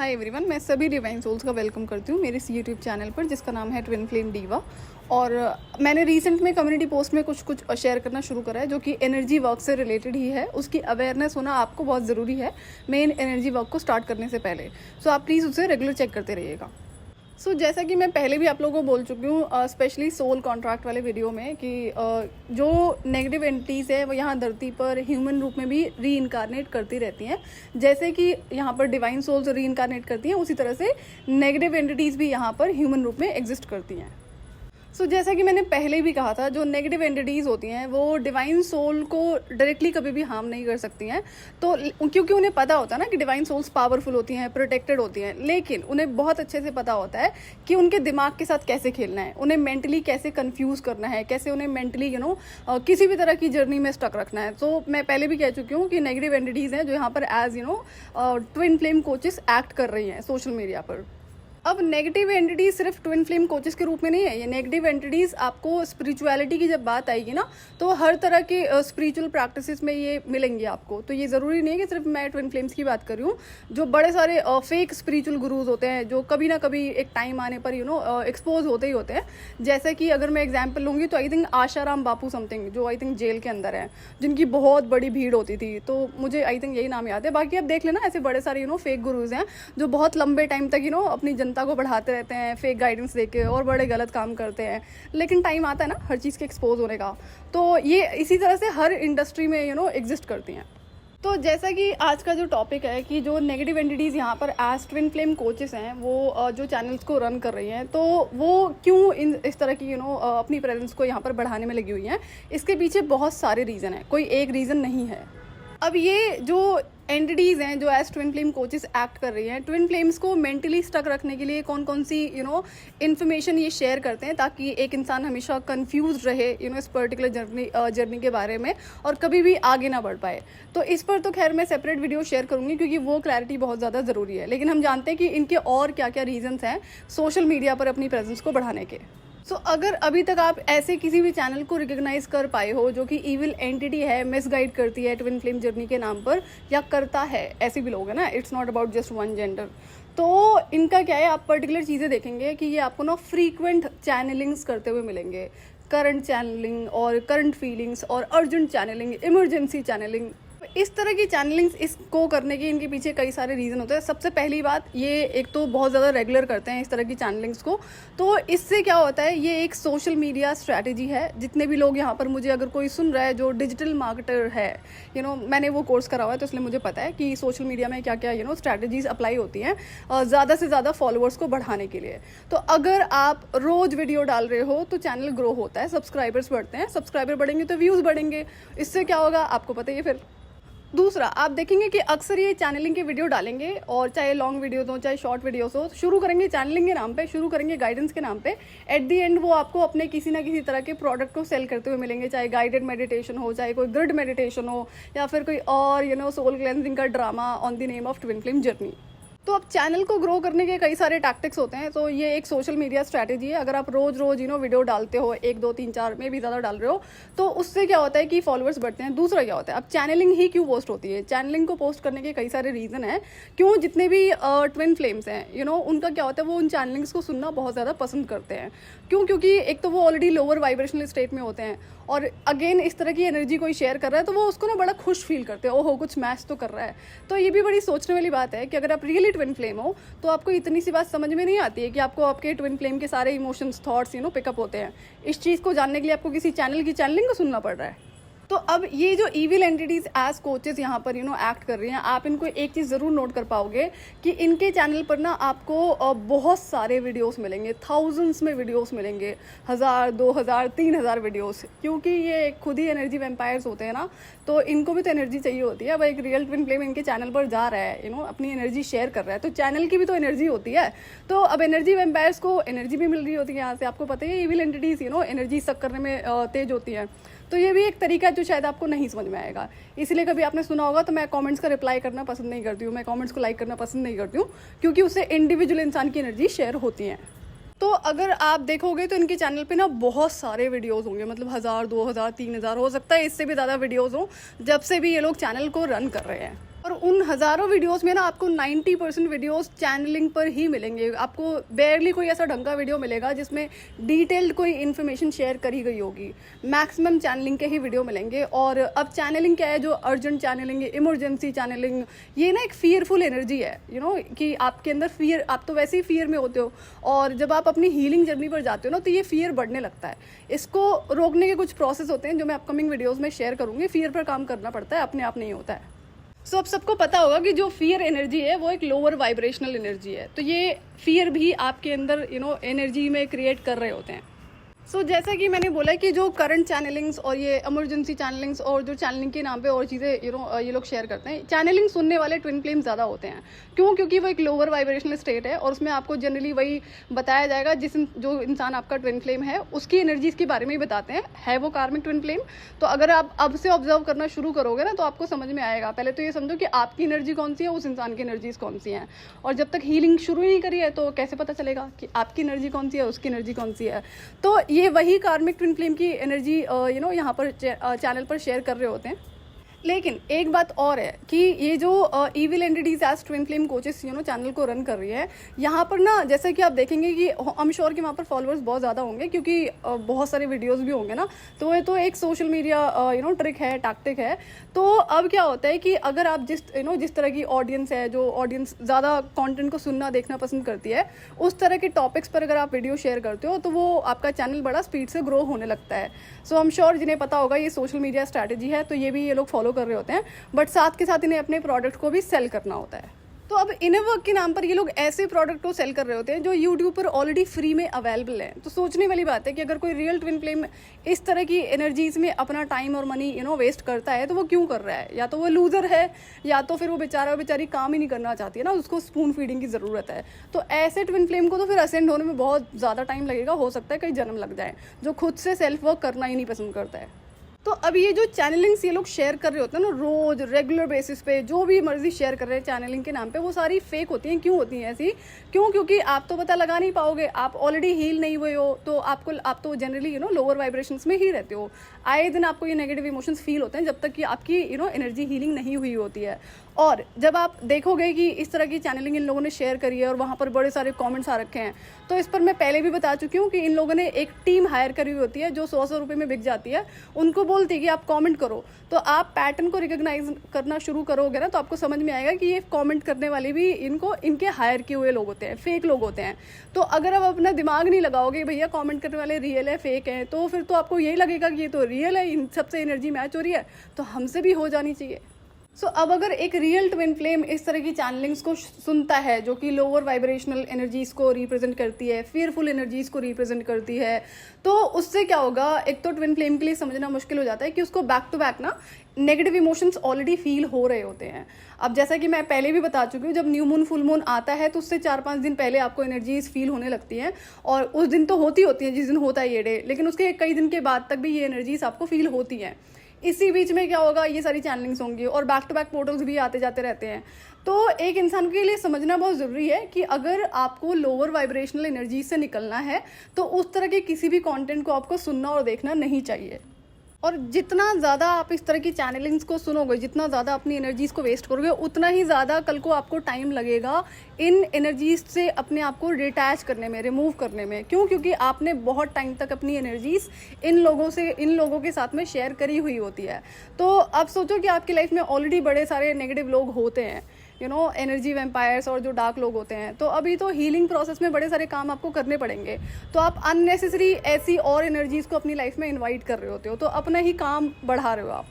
Hi everyone, मैं सभी divine souls का वेलकम करती हूँ मेरे इस यूट्यूब चैनल पर जिसका नाम है ट्विन फ्लेम डीवा। और मैंने रिसेंट में कम्युनिटी पोस्ट में कुछ शेयर करना शुरू करा है जो कि एनर्जी वर्क से रिलेटेड ही है। उसकी अवेयरनेस होना आपको बहुत ज़रूरी है मेन एनर्जी वर्क को स्टार्ट करने से पहले। सो आप प्लीज़ उसे रेगुलर चेक करते रहिएगा। जैसा कि मैं पहले भी आप लोगों को बोल चुकी हूँ, स्पेशली सोल कॉन्ट्रैक्ट वाले वीडियो में, कि जो नेगेटिव एंटिटीज़ है वो यहाँ धरती पर ह्यूमन रूप में भी री इनकारनेट करती रहती हैं। जैसे कि यहाँ पर डिवाइन सोल्स री इनकारनेट करती हैं, उसी तरह से नेगेटिव एंटिटीज़ भी यहाँ पर ह्यूमन रूप में एग्जिस्ट करती हैं। जैसा कि मैंने पहले भी कहा था, जो नेगेटिव एंटिटीज़ होती हैं वो डिवाइन सोल को डायरेक्टली कभी भी हार्म नहीं कर सकती हैं। तो क्योंकि उन्हें पता होता है ना कि डिवाइन सोल्स पावरफुल होती हैं, प्रोटेक्टेड होती हैं, लेकिन उन्हें बहुत अच्छे से पता होता है कि उनके दिमाग के साथ कैसे खेलना है, उन्हें मेंटली कैसे कंफ्यूज करना है, कैसे उन्हें मेंटली किसी भी तरह की जर्नी में स्टक रखना है। मैं पहले भी कह चुकी हूँ कि नेगेटिव एंटिटीज़ हैं जो यहाँ पर as twin flame coaches act कर रही हैं सोशल मीडिया पर। अब नेगेटिव एंटिटीज सिर्फ ट्विन फ्लेम कोचेस के रूप में नहीं है, ये नेगेटिव एंटिटीज आपको स्पिरिचुअलिटी की जब बात आएगी ना, तो हर तरह के स्पिरिचुअल प्रैक्टिसेस में ये मिलेंगे आपको। तो ये ज़रूरी नहीं है कि सिर्फ मैं ट्विन फ्लेम्स की बात कर रही हूँ। जो बड़े सारे फेक स्पिरिचुअल गुरुज होते हैं जो कभी ना कभी एक टाइम आने पर एक्सपोज होते ही होते हैं। जैसे कि अगर मैं एग्जाम्पल लूँगी तो I think Asaram Bapu something, जो आई थिंक जेल के अंदर है, जिनकी बहुत बड़ी भीड़ होती थी, तो मुझे आई थिंक यही नाम याद है। बाकी आप देख लेना, ऐसे बड़े सारे फेक गुरुज हैं जो बहुत लंबे टाइम तक अपनी को बढ़ाते रहते हैं फेक गाइडेंस देके और बड़े गलत काम करते हैं, लेकिन टाइम आता है ना हर चीज़ के एक्सपोज होने का। तो ये इसी तरह से हर इंडस्ट्री में एग्जिस्ट करती हैं। तो जैसा कि आज का जो टॉपिक है कि जो नेगेटिव एंटिटीज़ यहाँ पर एज ट्विन फ्लेम कोचेस हैं वो जो चैनल्स को रन कर रही हैं, तो वो क्यों इस तरह की अपनी प्रेजेंस को यहाँ पर बढ़ाने में लगी हुई हैं, इसके पीछे बहुत सारे रीज़न हैं, कोई एक रीज़न नहीं है। अब ये जो एंटिटीज़ हैं जो as twin flame coaches act कर रही हैं, ट्विन फ्लेम्स को मेंटली स्टक रखने के लिए कौन कौन सी इन्फॉर्मेशन ये शेयर करते हैं ताकि एक इंसान हमेशा कंफ्यूज रहे इस पर्टिकुलर जर्नी के बारे में और कभी भी आगे ना बढ़ पाए। तो इस पर तो खैर मैं सेपरेट वीडियो शेयर करूँगी क्योंकि वो क्लैरिटी बहुत ज़्यादा ज़रूरी है। लेकिन हम जानते हैं कि इनके और क्या क्या रीजंस हैं सोशल मीडिया पर अपनी प्रेजेंस को बढ़ाने के। अगर अभी तक आप ऐसे किसी भी चैनल को रिकॉग्नाइज कर पाए हो जो कि इविल एंटिटी है, मिसगाइड करती है ट्विन फ्लेम जर्नी के नाम पर, या करता है, ऐसे भी लोग हैं ना, it's not about just one gender, तो इनका क्या है, आप पर्टिकुलर चीज़ें देखेंगे कि ये आपको फ्रीक्वेंट चैनलिंग्स करते हुए मिलेंगे। करंट चैनलिंग और करंट फीलिंग्स और अर्जेंट चैनलिंग, इमरजेंसी चैनलिंग, इस तरह की चैनलिंग्स इसको करने के इनके पीछे कई सारे रीज़न होते हैं। सबसे पहली बात, ये एक तो बहुत ज़्यादा रेगुलर करते हैं इस तरह की चैनलिंग्स को। तो इससे क्या होता है, ये एक सोशल मीडिया स्ट्रैटेजी है। जितने भी लोग यहाँ पर, मुझे अगर कोई सुन रहा है जो डिजिटल मार्केटर है, मैंने वो कोर्स करा हुआ है तो इसलिए मुझे पता है कि सोशल मीडिया में क्या क्या स्ट्रैटेजीज अप्लाई होती हैं ज़्यादा से ज़्यादा फॉलोअर्स को बढ़ाने के लिए। तो अगर आप रोज़ वीडियो डाल रहे हो तो चैनल ग्रो होता है, सब्सक्राइबर्स बढ़ते हैं, सब्सक्राइबर बढ़ेंगे तो व्यूज़ बढ़ेंगे। इससे क्या होगा आपको पता ही है। फिर दूसरा, आप देखेंगे कि अक्सर ये चैनलिंग के वीडियो डालेंगे, और चाहे लॉन्ग वीडियोस हो चाहे शॉर्ट वीडियोस हो, शुरू करेंगे चैनलिंग के नाम पे, शुरू करेंगे गाइडेंस के नाम पे। एट दी एंड वो आपको अपने किसी ना किसी तरह के प्रोडक्ट को सेल करते हुए मिलेंगे, चाहे गाइडेड मेडिटेशन हो, चाहे कोई ग्रिड मेडिटेशन हो, या फिर कोई और सोल क्लेंजिंग का drama on the name of twin flame journey. तो अब चैनल को ग्रो करने के कई सारे टैक्टिक्स होते हैं। तो ये एक सोशल मीडिया स्ट्रैटेजी है। अगर आप रोज़ वीडियो डालते हो, 1 2 3 4 में भी ज़्यादा डाल रहे हो, तो उससे क्या होता है कि फॉलोअर्स बढ़ते हैं। दूसरा क्या होता है, अब चैनलिंग ही क्यों पोस्ट होती है, चैनलिंग को पोस्ट करने के कई सारे रीज़न हैं। क्यों जितने भी ट्विन फ्लेम्स हैं उनका क्या होता है, वो उन चैनलिंग्स को सुनना बहुत ज़्यादा पसंद करते हैं। क्योंकि एक तो वो ऑलरेडी लोअर वाइब्रेशनल स्टेट में होते हैं, और अगेन इस तरह की एनर्जी कोई शेयर कर रहा है तो वो उसको बड़ा खुश फील करते हैं, ओहो कुछ मैच तो कर रहा है। तो ये भी बड़ी सोचने वाली बात है कि अगर आप रियली ट्विन फ्लेम हो तो आपको इतनी सी बात समझ में नहीं आती है कि आपको आपके ट्विन फ्लेम के सारे इमोशंस, थॉट्स पिकअप होते हैं। इस चीज़ को जानने के लिए आपको किसी चैनल की चैनलिंग को सुनना पड़ रहा है। तो अब ये जो इविल एंटिटीज़ एज कोचेस यहाँ पर एक्ट कर रही हैं, आप इनको एक चीज़ ज़रूर नोट कर पाओगे कि इनके चैनल पर ना आपको बहुत सारे वीडियोस मिलेंगे, थाउजेंड्स में वीडियोस मिलेंगे, 1000 2000 3000 वीडियोस। क्योंकि ये खुद ही एनर्जी वैम्पायर्स होते हैं ना, तो इनको भी तो एनर्जी चाहिए होती है। अब एक रियल ट्विन फ्लेम इनके चैनल पर जा रहा है, अपनी एनर्जी शेयर कर रहा है, तो चैनल की भी तो एनर्जी होती है। तो अब एनर्जी वैम्पायर्स को एनर्जी भी मिल रही होती है यहाँ से। आपको पता है इविल एंटिटीज़ एनर्जी सक करने में तेज होती है। तो ये भी एक तरीका है जो शायद आपको नहीं समझ में आएगा, इसलिए कभी आपने सुना होगा। तो मैं कमेंट्स का रिप्लाई करना पसंद नहीं करती हूँ, मैं कमेंट्स को लाइक करना पसंद नहीं करती हूँ, क्योंकि उससे इंडिविजुअल इंसान की एनर्जी शेयर होती है। तो अगर आप देखोगे तो इनके चैनल पे ना बहुत सारे वीडियोस होंगे, मतलब 1000 2000 3000, हो सकता है इससे भी ज़्यादा वीडियोस हों जब से भी ये लोग चैनल को रन कर रहे हैं। और उन हज़ारों वीडियोस में ना आपको 90% वीडियोस चैनलिंग पर ही मिलेंगे। आपको बेयरली कोई ऐसा ढंग का वीडियो मिलेगा जिसमें डिटेल्ड कोई इन्फॉर्मेशन शेयर करी गई होगी। मैक्सिमम चैनलिंग के ही वीडियो मिलेंगे। और अब चैनलिंग क्या है, जो अर्जेंट चैनलिंग, इमरजेंसी चैनलिंग, ये ना एक फियरफुल एनर्जी है, कि आपके अंदर फियर, आप तो वैसे ही फियर में होते हो और जब आप अपनी हीलिंग जर्नी पर जाते हो ना, तो ये फियर बढ़ने लगता है। इसको रोकने के कुछ प्रोसेस होते हैं जो मैं अपकमिंग वीडियोज़ में शेयर करूँगी। फियर पर काम करना पड़ता है, अपने आप नहीं होता है। सो अब सबको पता होगा कि जो फियर एनर्जी है वो एक लोअर वाइब्रेशनल एनर्जी है। तो ये फियर भी आपके अंदर एनर्जी में क्रिएट कर रहे होते हैं। सो जैसा कि मैंने बोला कि जो करंट चैनलिंग्स और ये इमरजेंसी चैनलिंग्स और जो चैनलिंग के नाम पे और चीज़ें ये लोग शेयर करते हैं, चैनलिंग सुनने वाले ट्विन फ्लेम ज़्यादा होते हैं। क्यों? क्योंकि वो एक लोअर वाइब्रेशनल स्टेट है और उसमें आपको जनरली वही बताया जाएगा जो इंसान आपका ट्विन फ्लेम है उसकी एनर्जीज़ के बारे में ही बताते हैं, है वो कार्मिक ट्विन फ्लेम। तो अगर आप अब से ऑब्जर्व करना शुरू करोगे ना, तो आपको समझ में आएगा। पहले तो ये समझो कि आपकी एनर्जी कौन सी है, उस इंसान की एनर्जीज कौन सी हैं। और जब तक हीलिंग शुरू ही नहीं करी है तो कैसे पता चलेगा कि आपकी एनर्जी कौन सी है, उसकी एनर्जी कौन सी है। तो ये वही कार्मिक ट्विन फ्लेम की एनर्जी यहाँ पर चैनल पर शेयर कर रहे होते हैं। लेकिन एक बात और है कि ये जो evil entities as twin flame coaches channel को रन कर रही है, यहाँ पर ना जैसे कि आप देखेंगे कि आई एम श्योर कि वहाँ पर फॉलोअर्स बहुत ज़्यादा होंगे, क्योंकि बहुत सारे वीडियोस भी होंगे ना। तो ये तो एक सोशल मीडिया ट्रिक है, टैक्टिक है। तो अब क्या होता है कि अगर आप जिस तरह की ऑडियंस है, जो ऑडियंस ज़्यादा कंटेंट को सुनना देखना पसंद करती है, उस तरह के टॉपिक्स पर अगर आप वीडियो शेयर करते हो तो वो आपका चैनल बड़ा स्पीड से ग्रो होने लगता है। सो आई एम श्योर जिन्हें पता होगा ये सोशल मीडिया स्ट्रैटेजी है, तो ये लोग फॉलो कर रहे होते हैं। बट साथ के साथ इन्हें अपने प्रोडक्ट को भी सेल करना होता है। तो अब इनर वर्क के नाम पर ये लोग ऐसे प्रोडक्ट को सेल कर रहे होते हैं जो यूट्यूब पर ऑलरेडी फ्री में अवेलेबल है। तो सोचने वाली बात है कि अगर कोई रियल ट्विन फ्लेम इस तरह की एनर्जीज में अपना टाइम और मनी वेस्ट करता है तो वो क्यों कर रहा है? या तो वो लूजर है, या तो फिर वो बेचारी काम ही नहीं करना चाहती है ना, उसको स्पून फीडिंग की ज़रूरत है। तो ऐसे ट्विन फ्लेम को तो फिर असेंड होने में बहुत ज़्यादा टाइम लगेगा, हो सकता है कई जन्म लग जाए, जो खुद से सेल्फ वर्क करना ही नहीं पसंद करता है। तो अब ये जो चैनलिंग्स ये लोग शेयर कर रहे होते हैं ना, रोज रेगुलर बेसिस पे जो भी मर्जी शेयर कर रहे हैं चैनलिंग के नाम पे, वो सारी फेक होती हैं। क्यों होती हैं ऐसी? क्योंकि आप तो पता लगा नहीं पाओगे, आप ऑलरेडी हील नहीं हुए हो। तो आप तो जनरली लोअर वाइब्रेशंस में ही रहते हो। आए दिन आपको ये नेगेटिव इमोशंस फील होते हैं जब तक कि आपकी एनर्जी हीलिंग नहीं हुई होती है। और जब आप देखोगे कि इस तरह की चैनलिंग इन लोगों ने शेयर करी है और वहाँ पर बड़े सारे कमेंट्स आ रखे हैं, तो इस पर मैं पहले भी बता चुकी हूँ कि इन लोगों ने एक टीम हायर करी हुई होती है जो 100 रुपये में बिक जाती है। उनको बोलती है कि आप कमेंट करो। तो आप पैटर्न को रिकॉग्नाइज करना शुरू करोगे ना, तो आपको समझ में आएगा कि ये कमेंट करने वाले भी इनके हायर किए हुए लोग होते हैं, फेक लोग होते हैं। तो अगर आप अपना दिमाग नहीं लगाओगे भैया कमेंट करने वाले रियल है फेक हैं, तो फिर तो आपको यही लगेगा कि ये तो रियल है, इन सबसे एनर्जी मैच हो रही है, तो हमसे भी हो जानी चाहिए। सो अब अगर एक रियल ट्विन फ्लेम इस तरह की चैनलिंग्स को सुनता है जो कि लोअर वाइब्रेशनल एनर्जीज को रिप्रेजेंट करती है, फियरफुल एनर्जीज को रिप्रेजेंट करती है, तो उससे क्या होगा? एक तो ट्विन फ्लेम के लिए समझना मुश्किल हो जाता है कि उसको बैक टू बैक ना नेगेटिव इमोशंस ऑलरेडी फील हो रहे होते हैं। अब जैसा कि मैं पहले भी बता चुकी हूँ, जब न्यू मून फुल मून आता है तो उससे 4-5 दिन पहले आपको एनर्जीज फील होने लगती हैं। और उस दिन तो होती है जिस दिन होता है ये डे, लेकिन उसके कई दिन के बाद तक भी ये एनर्जीज आपको फील होती हैं। इसी बीच में क्या होगा? ये सारी चैनलिंग्स होंगी और बैक टू बैक पोर्टल्स भी आते जाते रहते हैं। तो एक इंसान के लिए समझना बहुत ज़रूरी है कि अगर आपको लोअर वाइब्रेशनल एनर्जी से निकलना है तो उस तरह के किसी भी कंटेंट को आपको सुनना और देखना नहीं चाहिए। और जितना ज़्यादा आप इस तरह की चैनलिंग्स को सुनोगे, जितना ज़्यादा अपनी एनर्जीज़ को वेस्ट करोगे, उतना ही ज़्यादा कल को आपको टाइम लगेगा इन एनर्जीज़ से अपने आप को डिटैच करने में, रिमूव करने में। क्यों? क्योंकि आपने बहुत टाइम तक अपनी एनर्जीज़ इन लोगों के साथ में शेयर करी हुई होती है। तो अब सोचो कि आपकी लाइफ में ऑलरेडी बड़े सारे नेगेटिव लोग होते हैं, एनर्जी वैम्पायर्स और जो डार्क लोग होते हैं। तो अभी तो हीलिंग प्रोसेस में बड़े सारे काम आपको करने पड़ेंगे। तो आप अननेसेसरी ऐसी और एनर्जीज को अपनी लाइफ में इनवाइट कर रहे होते हो, तो अपना ही काम बढ़ा रहे हो आप।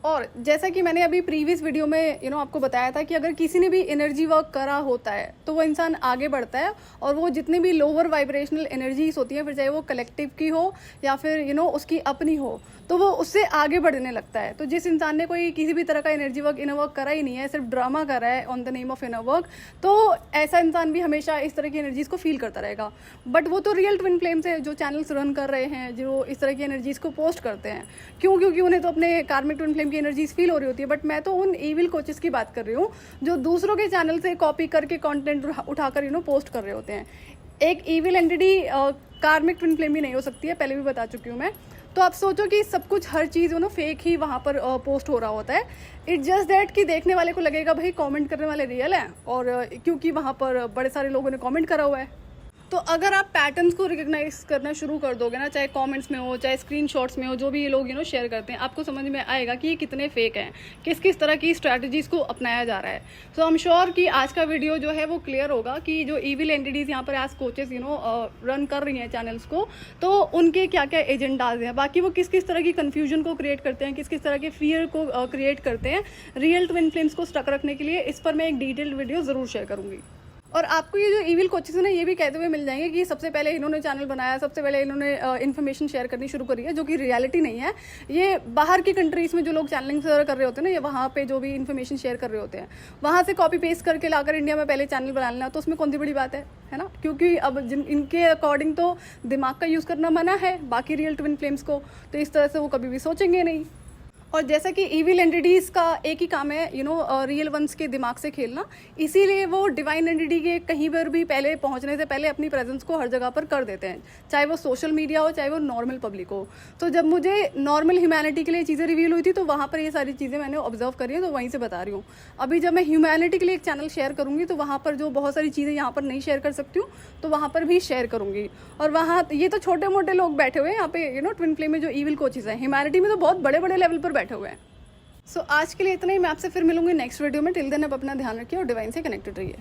और जैसा कि मैंने अभी प्रीवियस वीडियो में आपको बताया था कि अगर किसी ने भी एनर्जी वर्क करा होता है तो वो इंसान आगे बढ़ता है, और वो जितनी भी लोअर वाइब्रेशनल एनर्जीज होती हैं, फिर चाहे वो कलेक्टिव की हो या फिर उसकी अपनी हो, तो वो उससे आगे बढ़ने लगता है। तो जिस इंसान ने कोई किसी भी तरह का एनर्जी वर्क, इनर वर्क करा ही नहीं है, सिर्फ ड्रामा कर रहा है on the name of inner work, तो ऐसा इंसान भी हमेशा इस तरह की एनर्जीज को फील करता रहेगा। बट वो तो रियल ट्विन फ्लेम्स है जो चैनल्स रन कर रहे हैं, जो इस तरह की एनर्जीज को पोस्ट करते हैं। क्यों? क्योंकि उन्हें तो अपने कार्मिक ट्विन फ्लेम की एनर्जीज फील हो रही होती है। बट मैं तो उन इविल कोचेस की बात कर रही हूँ जो दूसरों के चैनल से कॉपी करके कंटेंट उठाकर पोस्ट कर रहे होते हैं। एक इविल एंटिटी कार्मिक ट्विन फ्लेम भी नहीं हो सकती है, पहले भी बता चुकी हूँ मैं। तो आप सोचो कि सब कुछ हर चीज़ फेक ही वहाँ पर पोस्ट हो रहा होता है। इट्स जस्ट दैट कि देखने वाले को लगेगा भाई कमेंट करने वाले रियल हैं, और क्योंकि वहाँ पर बड़े सारे लोगों ने कमेंट करा हुआ है। तो अगर आप पैटर्न्स को रिकग्नाइज करना शुरू कर दोगे ना, चाहे कमेंट्स में हो चाहे स्क्रीनशॉट्स में हो, जो भी ये लोग शेयर करते हैं, आपको समझ में आएगा कि ये कितने फेक हैं, किस किस तरह की स्ट्रैटेजीज को अपनाया जा रहा है। सो आई एम श्योर कि आज का वीडियो जो है वो क्लियर होगा कि जो ईविल एंटिटीज यहाँ पर एज कोचेस रन कर रही हैं चैनल्स को, तो उनके क्या क्या एजेंडाज हैं, बाकी वो किस किस तरह की कन्फ्यूजन को क्रिएट करते हैं, किस किस तरह के फियर को क्रिएट करते हैं रियल ट्विन फ्लेम्स को स्टक रखने के लिए। इस पर मैं एक डिटेल्ड वीडियो ज़रूर शेयर करूँगी। और आपको ये जो ईविल कोचेस हैं ना, ये भी कहते हुए मिल जाएंगे कि सबसे पहले इन्होंने चैनल बनाया, सबसे पहले इन्होंने इन्फॉर्मेशन शेयर करनी शुरू करी है, जो कि रियलिटी नहीं है। ये बाहर की कंट्रीज़ में जो लोग चैनलिंग कर रहे होते हैं ना, ये वहाँ पे जो भी इन्फॉर्मेशन शेयर कर रहे होते हैं, वहाँ से कॉपी पेस्ट करके लाकर इंडिया में पहले चैनल बना लेना, तो उसमें कौन सी बड़ी बात है ना। क्योंकि अब इनके अकॉर्डिंग तो दिमाग का यूज़ करना मना है बाकी रियल ट्विन फ्लेम्स को, तो इस तरह से वो कभी भी सोचेंगे नहीं। और जैसा कि ईविल एंटिटीज़ का एक ही काम है रियल वंस के दिमाग से खेलना, इसीलिए वो डिवाइन एंटिटी के कहीं पर भी पहले पहुंचने से पहले अपनी प्रेजेंस को हर जगह पर कर देते हैं, चाहे वो सोशल मीडिया हो चाहे वो नॉर्मल पब्लिक हो। तो जब मुझे नॉर्मल ह्यूमैनिटी के लिए चीज़ें रिवील हुई थी, तो वहाँ पर ये सारी चीज़ें मैंने ऑब्जर्व करी है, तो वहीं से बता रही हूँ। अभी जब मैं ह्यूमैनिटी के लिए एक चैनल शेयर करूँगी, तो वहाँ पर जो बहुत सारी चीज़ें यहाँ पर नहीं शेयर कर सकती हूँ, तो वहाँ पर भी शेयर करूँगी। और वहाँ ये तो छोटे मोटे लोग बैठे हुए हैं यहाँ पे ट्विन फ्लेम में जो ईविल कोचेज हैं, ह्यूमैनिटी में तो बहुत बड़े बड़े लेवल पर बैठे हुए हैं। सो आज के लिए इतना ही। मैं आपसे फिर मिलूंगी नेक्स्ट वीडियो में। टिल देन आप अपना ध्यान रखिए और डिवाइन से कनेक्टेड रहिए।